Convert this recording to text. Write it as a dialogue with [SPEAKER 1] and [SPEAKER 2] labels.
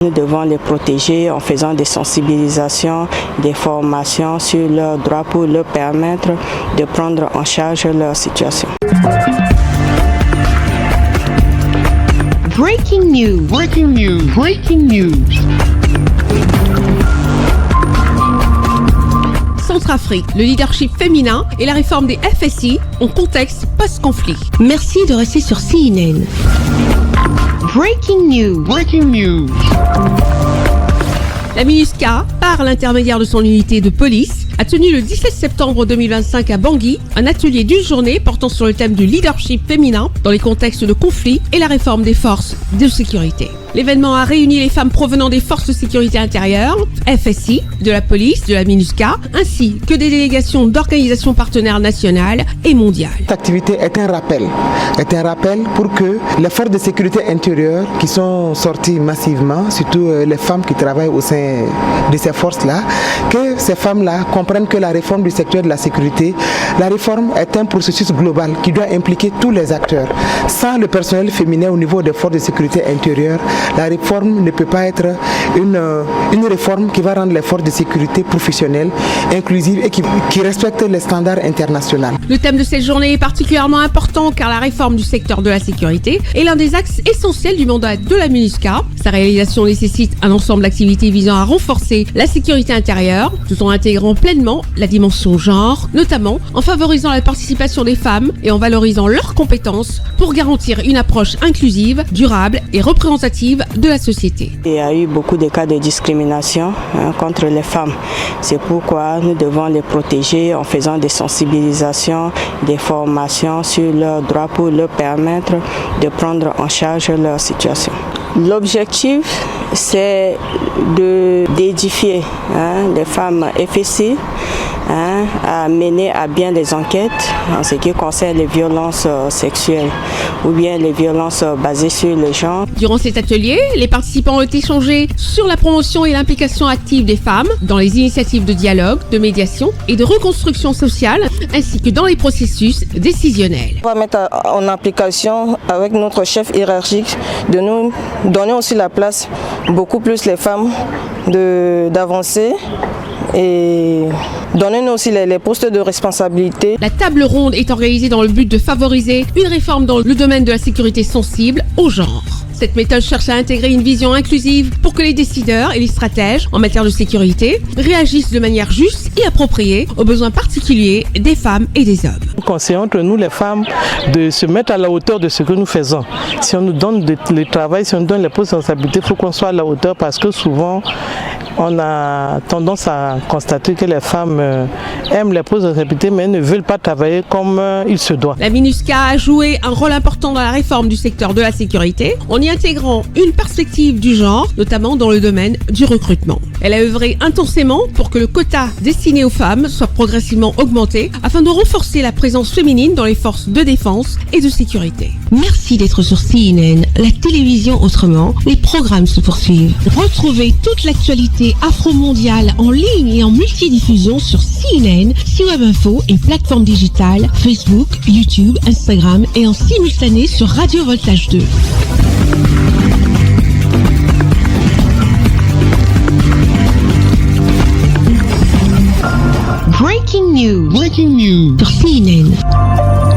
[SPEAKER 1] Nous devons les protéger en faisant des sensibilisations, des formations sur leurs droits pour leur permettre de prendre en charge leur situation.
[SPEAKER 2] Breaking news. Breaking news. Breaking news.
[SPEAKER 3] Centrafrique, le leadership féminin et la réforme des FSI en contexte post-conflit.
[SPEAKER 2] Merci de rester sur CNN. Breaking news. Breaking news.
[SPEAKER 3] La MINUSCA, par l'intermédiaire de son unité de police, a tenu le 17 septembre 2025 à Bangui un atelier d'une journée portant sur le thème du leadership féminin dans les contextes de conflit et la réforme des forces de sécurité. L'événement a réuni les femmes provenant des forces de sécurité intérieure, FSI, de la police, de la MINUSCA, ainsi que des délégations d'organisations partenaires nationales et mondiales.
[SPEAKER 4] Cette activité est un rappel pour que les forces de sécurité intérieure qui sont sorties massivement, surtout les femmes qui travaillent au sein de ces forces-là, que ces femmes-là comprennent que la réforme du secteur de la sécurité, la réforme est un processus global qui doit impliquer tous les acteurs. Sans le personnel féminin au niveau des forces de sécurité intérieure, la réforme ne peut pas être une réforme qui va rendre les forces de sécurité professionnelles, inclusives et qui respectent les standards internationaux.
[SPEAKER 3] Le thème de cette journée est particulièrement important car la réforme du secteur de la sécurité est l'un des axes essentiels du mandat de la MINUSCA. Sa réalisation nécessite un ensemble d'activités visant à renforcer la sécurité intérieure tout en intégrant pleinement la dimension genre, notamment en favorisant la participation des femmes et en valorisant leurs compétences pour garantir une approche inclusive, durable et représentative de la société.
[SPEAKER 1] Il y a eu beaucoup de cas de discrimination contre les femmes. C'est pourquoi nous devons les protéger en faisant des sensibilisations, des formations sur leurs droits pour leur permettre de prendre en charge leur situation. L'objectif, c'est d'édifier les femmes FSI, à mener à bien des enquêtes en ce qui concerne les violences sexuelles ou bien les violences basées sur le genre.
[SPEAKER 3] Durant cet atelier, les participants ont échangé sur la promotion et l'implication active des femmes dans les initiatives de dialogue, de médiation et de reconstruction sociale, ainsi que dans les processus décisionnels.
[SPEAKER 5] On va mettre en application avec notre chef hiérarchique de nous donner aussi la place, beaucoup plus les femmes, d'avancer et donner-nous aussi les postes de responsabilité.
[SPEAKER 3] La table ronde est organisée dans le but de favoriser une réforme dans le domaine de la sécurité sensible au genre. Cette méthode cherche à intégrer une vision inclusive pour que les décideurs et les stratèges en matière de sécurité réagissent de manière juste et appropriée aux besoins particuliers des femmes et des hommes.
[SPEAKER 6] Nous conseillons entre nous les femmes de se mettre à la hauteur de ce que nous faisons. Si on nous donne le travail, si on nous donne les postes de responsabilité, il faut qu'on soit à la hauteur parce que souvent on a tendance à constater que les femmes aiment les postes de responsabilité mais ne veulent pas travailler comme il se doit.
[SPEAKER 3] La MINUSCA a joué un rôle important dans la réforme du secteur de la sécurité en y intégrant une perspective du genre, notamment dans le domaine du recrutement. Elle a œuvré intensément pour que le quota destiné aux femmes soit progressivement augmenté afin de renforcer la présence féminine dans les forces de défense et de sécurité.
[SPEAKER 2] Merci d'être sur CNN, la télévision autrement. Les programmes se poursuivent. Retrouvez toute l'actualité afro-mondiale en ligne et en multidiffusion sur CNN, C-Web Info et plateformes digitales, Facebook, YouTube, Instagram et en simultané sur Radio Voltage 2. Breaking news. Breaking news. Sur CNN.